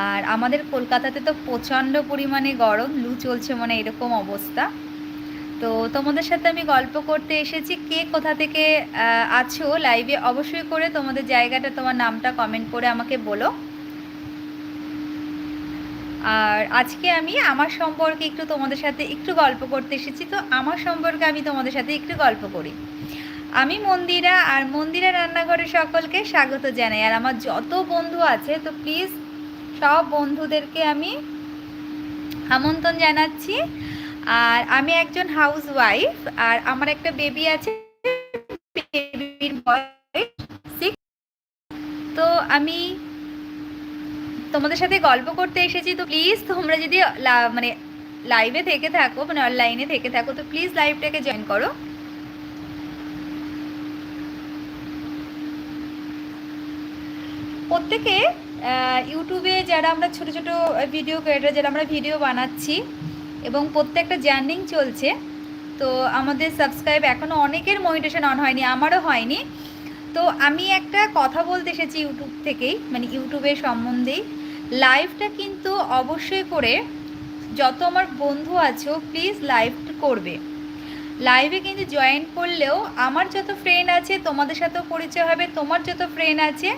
আর আমাদের কলকাতাতে তো প্রচণ্ড পরিমাণে গরম, লু চলছে, মানে এরকম অবস্থা। তো তোমাদের সাথে আমি গল্প করতে এসেছি। কে কোথা থেকে আছো লাইভে, অবশ্যই করে তোমাদের জায়গাটা, তোমার নামটা কমেন্ট করে আমাকে বলো। আর আজকে আমি আমার সম্পর্কে একটু তোমাদের সাথে একটু গল্প করতে এসেছি। তো আমার সম্পর্কে আমি তোমাদের সাথে একটু গল্প করি। আমি মন্দিরা, আর মন্দিরা রান্নাঘরে সকলকে স্বাগত জানাই। আর আমার যত বন্ধু আছে, তো প্লিজ সব বন্ধুদেরকে আমি আমন্ত্রণ জানাচ্ছি। আর আমি একজন হাউস ওয়াইফ, আর আমার একটা বেবি আছে, বেবির বয়স 6। তো আমি তোমাদের সাথে গল্প করতে এসেছি। তো প্লিজ তোমরা যদি মানে লাইভে থেকে থাকো, মানে অনলাইনে থেকে থাকো, তো প্লিজ লাইভটাকে জয়েন করো। প্রত্যেকে ইউটিউবে যারা আমরা ছোট ছোট ভিডিও ক্রিয়েটার, যারা আমরা ভিডিও বানাচ্ছি এবং প্রত্যেকটা জার্নিং চলছে, তো আমাদের সাবস্ক্রাইব এখনও অনেকের মনিটেশন অন হয়নি, আমারও হয়নি। তো আমি একটা কথা বলতে এসেছি ইউটিউব থেকেই, মানে ইউটিউবের সম্বন্ধেই। লাইভটা কিন্তু অবশ্যই করে যত আমার বন্ধু আছো প্লিজ লাইভ করবে। লাইভে কিন্তু জয়েন করলেও আমার যত ফ্রেন্ড আছে তোমাদের সাথেও পরিচয় হবে, তোমার যত ফ্রেন্ড আছে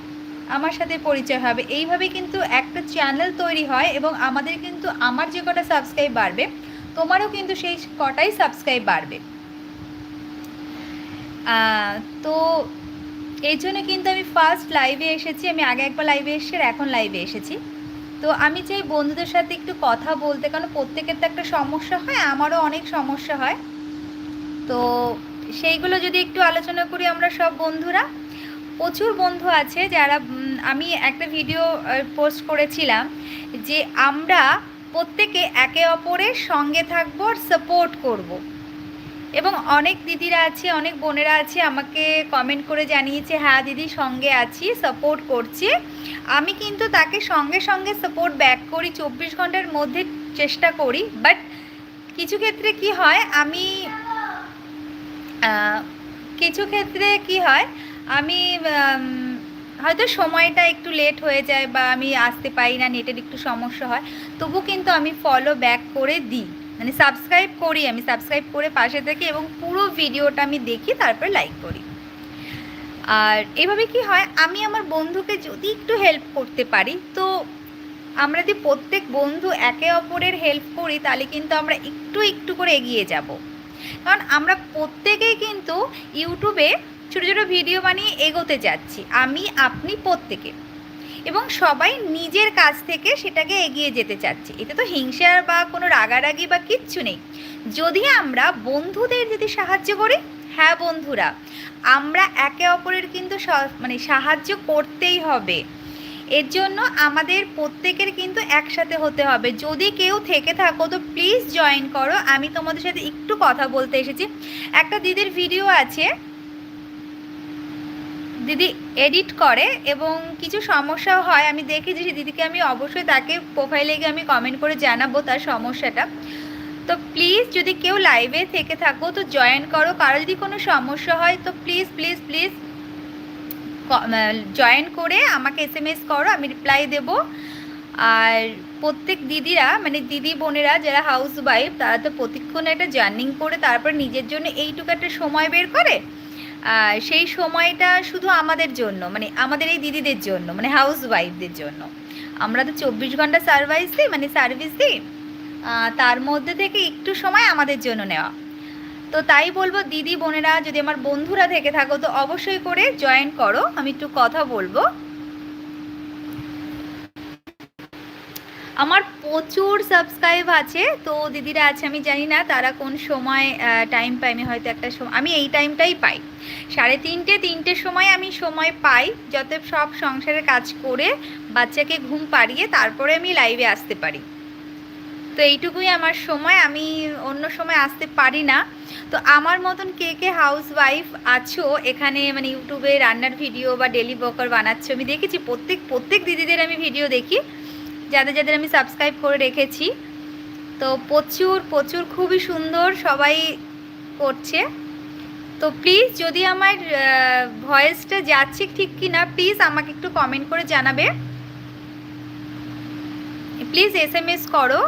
আমার সাথে পরিচয় হবে। এইভাবে কিন্তু একটা চ্যানেল তৈরি হয় এবং আমাদের কিন্তু আমার যে কটা সাবস্ক্রাইব বাড়বে, তোমারও কিন্তু সেই কটাই সাবস্ক্রাইব বাড়বে। তো এই জন্য কিন্তু আমি ফার্স্ট লাইভে এসেছি। আমি আগে একবার লাইভে এসেছি আর এখন লাইভে এসেছি। তো আমি চাই বন্ধুদের সাথে একটু কথা বলতে, কারণ প্রত্যেকের তো একটা সমস্যা হয়, আমারও অনেক সমস্যা হয়। তো সেইগুলো যদি একটু আলোচনা করি আমরা সব বন্ধুরা। প্রচুর বন্ধু আছে যারা, আমি একটা ভিডিও পোস্ট করেছিলাম যে আমরা প্রত্যেকে একে অপরের সঙ্গে থাকবো আর সাপোর্ট করব। এবং অনেক দিদিরা আছে, অনেক বোনেরা আছে, আমাকে কমেন্ট করে জানিয়েছে হ্যাঁ দিদি সঙ্গে আছি, সাপোর্ট করছি। আমি কিন্তু তাকে সঙ্গে সঙ্গে সাপোর্ট ব্যাক করি, 24 ঘন্টার মধ্যে চেষ্টা করি। বাট কিছু ক্ষেত্রে কি হয়, আমি কিছু ক্ষেত্রে কি হয়, আমি হয়তো সময়টা একটু লেট হয়ে যায় বা আমি আসতে পারি না, নেটের একটু সমস্যা হয়, তবু কিন্তু আমি ফলো ব্যাক করে দিই, মানে সাবস্ক্রাইব করি, আমি সাবস্ক্রাইব করে পাশে থাকি এবং পুরো ভিডিওটা আমি দেখি, তারপর লাইক করি। আর এভাবে কি হয়, আমি আমার বন্ধুকে যদি একটু হেল্প করতে পারি, তো আমরা যদি প্রত্যেক বন্ধু একে অপরের হেল্প করি, তাহলে কিন্তু আমরা একটু একটু করে এগিয়ে যাব। কারণ আমরা প্রত্যেকেই কিন্তু ইউটিউবে ছোটো ছোটো ভিডিও বানিয়ে এগোতে যাচ্ছি, আমি আপনি প্রত্যেকে, এবং সবাই নিজের কাছ থেকে সেটাকে এগিয়ে যেতে চাচ্ছি। এতে তো হিংসার বা কোনো রাগারাগি বা কিচ্ছু নেই, যদি আমরা বন্ধুদের যদি সাহায্য করি। হ্যাঁ বন্ধুরা, আমরা একে অপরের কিন্তু মানে সাহায্য করতেই হবে। এর জন্য আমাদের প্রত্যেকের কিন্তু একসাথে হতে হবে। যদি কেউ থেকে থাকো তো প্লিজ জয়েন করো। আমি তোমাদের সাথে একটু কথা বলতে এসেছি। একটা দিদির ভিডিও আছে, দিদি এডিট করে এবং কিছু সমস্যাও হয়, আমি দেখেছি। সেই দিদিকে আমি অবশ্যই তাকে প্রোফাইলে গিয়ে আমি কমেন্ট করে জানাবো তার সমস্যাটা। তো প্লিজ যদি কেউ লাইভে থেকে থাকো তো জয়েন করো। কারো যদি কোনো সমস্যা হয় তো প্লিজ প্লিজ প্লিজ জয়েন করে আমাকে SMS করো, আমি রিপ্লাই দেব। আর প্রত্যেক দিদিরা, মানে দিদি বোনেরা যারা হাউস ওয়াইফ, তারা তো প্রতিক্ষণ একটা জার্নিং করে তারপর নিজের জন্য এইটুকু একটা সময় বের করে। আর সেই সময়টা শুধু আমাদের জন্য, মানে আমাদের এই দিদিদের জন্য, মানে হাউস ওয়াইফদের জন্য। আমরা তো 24 ঘন্টা সার্ভিস দিই, তার মধ্যে থেকে একটু সময় আমাদের জন্য নেওয়া। তো তাই বলবো দিদি বোনেরা, যদি আমার বন্ধুরা থেকে থাকো তো অবশ্যই করে জয়েন করো, আমি একটু কথা বলবো। আমার প্রচুর সাবস্ক্রাইব আছে, তো দিদিরা আছে, আমি জানি না তারা কোন সময় টাইম পাই। আমি হয়তো একটা সময়, আমি এই টাইমটাই পাই, 3:30-4টের সময় আমি সময় পাই, যাতে সব সংসারের কাজ করে বাচ্চাকে ঘুম পাড়িয়ে তারপরে আমি লাইভে আসতে পারি। তো এইটুকুই আমার সময়, আমি অন্য সময় আসতে পারি না। তো আমার মতন কে কে হাউস ওয়াইফ আছো এখানে, মানে ইউটিউবে রান্নার ভিডিও বা ডেলি ব্লগার বানাচ্ছো, আমি দেখেছি প্রত্যেক দিদিদের আমি ভিডিও দেখি, যাদের যাদের আমি সাবস্ক্রাইব করে রেখেছি। তো প্রচুর প্রচুর খুবই সুন্দর সবাই করছে। তো প্লিজ যদি আমার ভয়েসটা যাচ্ছে ঠিক কি না, প্লিজ আমাকে একটু কমেন্ট করে জানাবে। প্লিজ SMS করো।